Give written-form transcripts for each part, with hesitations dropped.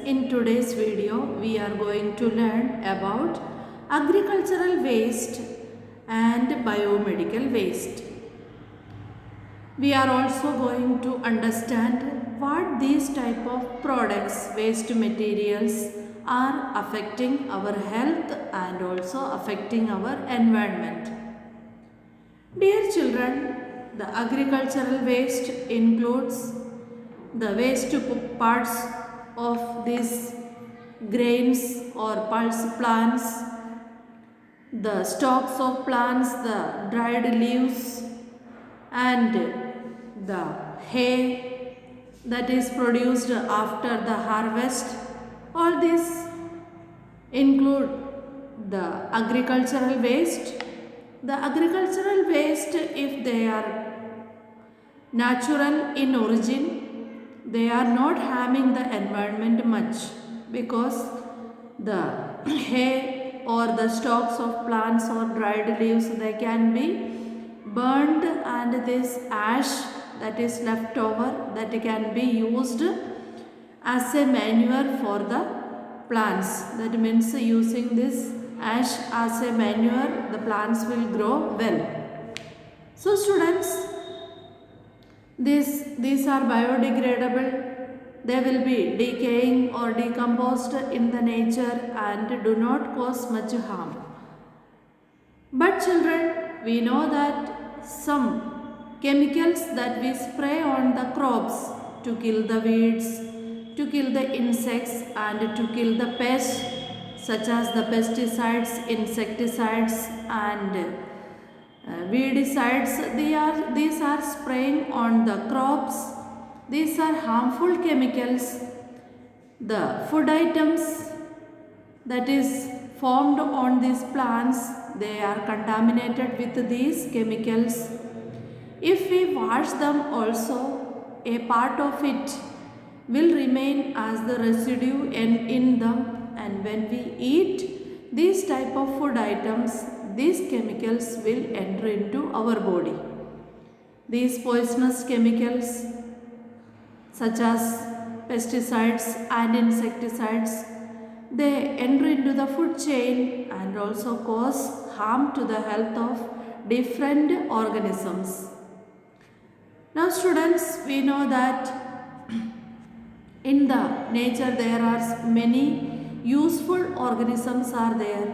in today's video we are going to learn about agricultural waste and biomedical waste. We are also going to understand what these type of products, waste materials are affecting our health and also affecting our environment. Dear children, the agricultural waste includes the waste parts of these grains or pulse plants, the stalks of plants, the dried leaves and the hay that is produced after the harvest. All these include the agricultural waste. The agricultural waste, if they are natural in origin, they are not harming the environment much because the hay or the stalks of plants or dried leaves, they can be burned and this ash that is left over, that can be used as a manure for the plants. That means using this ash as a manure, the plants will grow well. So students, these are biodegradable. They will be decaying or decomposed in the nature and do not cause much harm. But children, we know that some chemicals that we spray on the crops to kill the weeds, to kill the insects and to kill the pests, such as the pesticides, insecticides and weedicides, these are spraying on the crops. These are harmful chemicals. The food items that is formed on these plants, they are contaminated with these chemicals. If we wash them also, a part of it will remain as the residue in them, and when we eat these type of food items, these chemicals will enter into our body. These poisonous chemicals such as pesticides and insecticides, they enter into the food chain and also cause harm to the health of different organisms. Now students, we know that in the nature there are many useful organisms are there.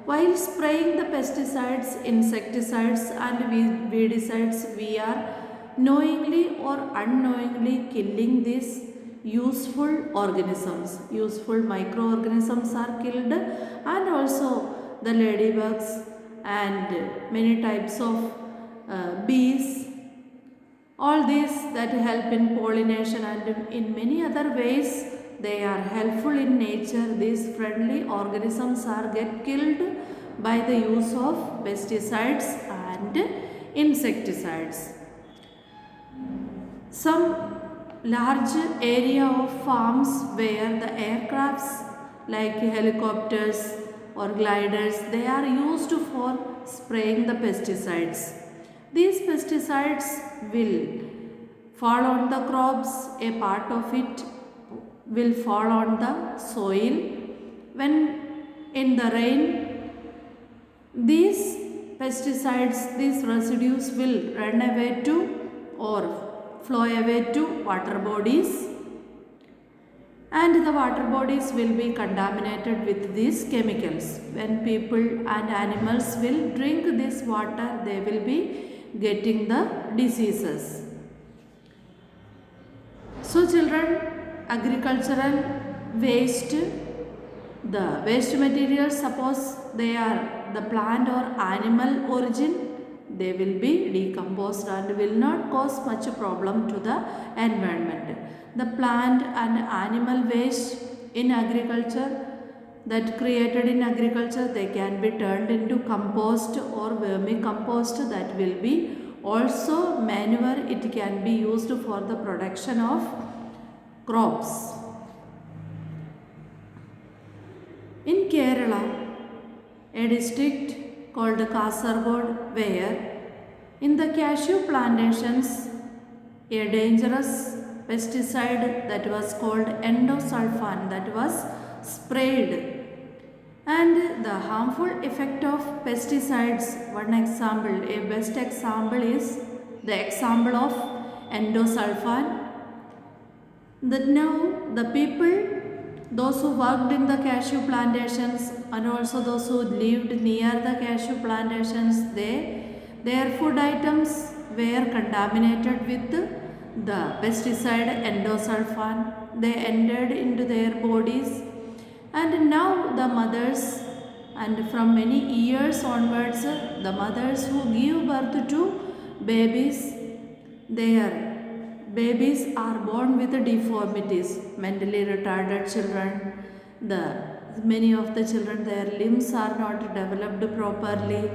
While spraying the pesticides, insecticides and weedicides, we are knowingly or unknowingly killing these useful organisms. Useful microorganisms are killed and also the ladybugs and many types of bees. All these that help in pollination and in many other ways, they are helpful in nature. These friendly organisms are get killed by the use of pesticides and insecticides. Some large area of farms where the aircrafts like helicopters or gliders, they are used for spraying the pesticides. These pesticides will fall on the crops, a part of it will fall on the soil. When in the rain, these pesticides, these residues will run away to or flow away to water bodies, and the water bodies will be contaminated with these chemicals. When people and animals will drink this water, they will be getting the diseases. So children, agricultural waste, the waste materials, suppose they are the plant or animal origin, they will be decomposed and will not cause much problem to the environment. The plant and animal waste in agriculture, that created in agriculture, they can be turned into compost or vermicompost, that will be also manure. It can be used for the production of crops. In Kerala, a district called Kasargod, where in the cashew plantations a dangerous pesticide that was called endosulfan that was sprayed. And the harmful effect of pesticides, one example, a best example is the example of endosulfan. That now the people, those who worked in the cashew plantations and also those who lived near the cashew plantations, their food items were contaminated with the pesticide endosulfan. They entered into their bodies, and now the mothers, and from many years onwards, the mothers who give birth to babies, their babies are born with deformities, mentally retarded children. Many of the children, their limbs are not developed properly,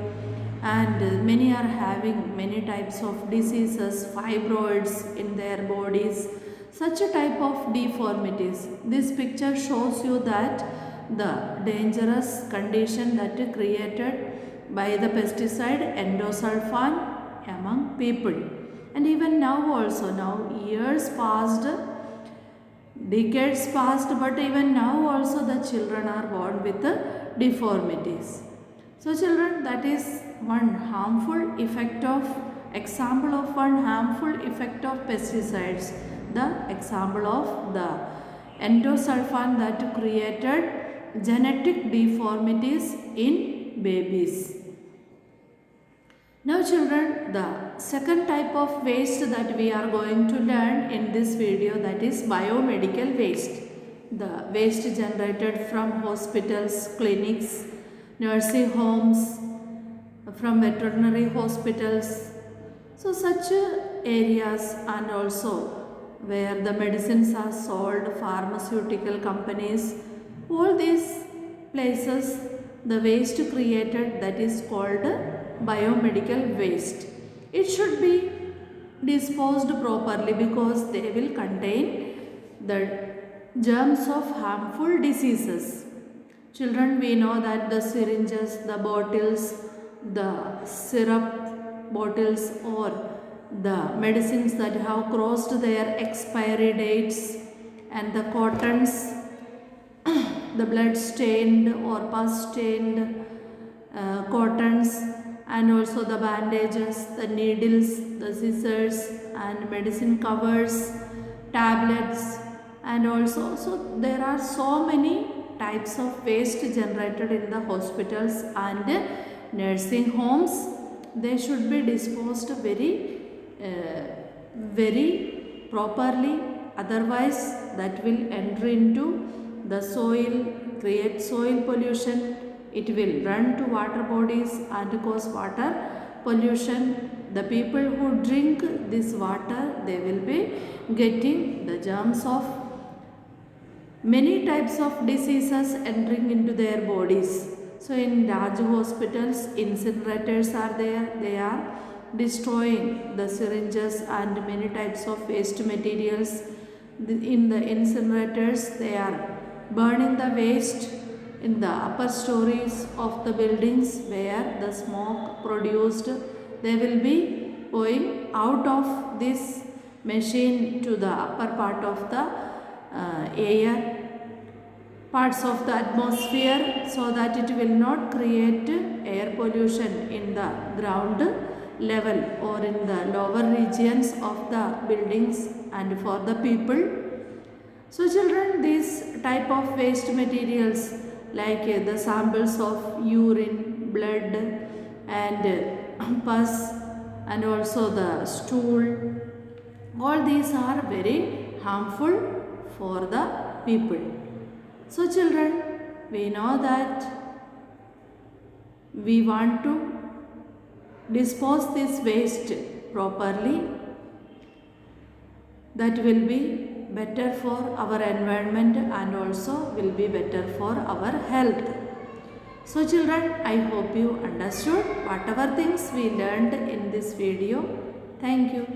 and many are having many types of diseases, fibroids in their bodies, such a type of deformities. This picture shows you that the dangerous condition that is created by the pesticide endosulfan among people. And even now also, now years passed, decades passed, but even now also the children are born with deformities. So children, that is one harmful effect of, example of one harmful effect of pesticides. The example of the endosulfan that created genetic deformities in babies. Now children, the second type of waste that we are going to learn in this video, that is biomedical waste. The waste generated from hospitals, clinics, nursing homes, from veterinary hospitals. So such areas, and also where the medicines are sold, pharmaceutical companies, all these places, the waste created, that is called biomedical waste. It should be disposed properly because they will contain the germs of harmful diseases. Children, we know that the syringes, the bottles, the syrup bottles, or the medicines that have crossed their expiry dates, and the cottons, the blood stained or pus stained cottons, and also the bandages, the needles, the scissors, and medicine covers, tablets, and also so there are so many types of waste generated in the hospitals and nursing homes. They should be disposed very properly, otherwise that will enter into the soil, create soil pollution. It will run to water bodies and cause water pollution. The people who drink this water, they will be getting the germs of many types of diseases entering into their bodies. So in large hospitals, incinerators are there. They are destroying the syringes and many types of waste materials. In the incinerators, they are burning the waste in the upper stories of the buildings where the smoke produced, they will be going out of this machine to the upper part of the air, parts of the atmosphere, so that it will not create air pollution in the ground level or in the lower regions of the buildings and for the people. So children, these type of waste materials like the samples of urine, blood, and pus, and also the stool, all these are very harmful for the people. So children, we know that we want to dispose this waste properly. That will be better for our environment and also will be better for our health. So children, I hope you understood whatever things we learned in this video. Thank you.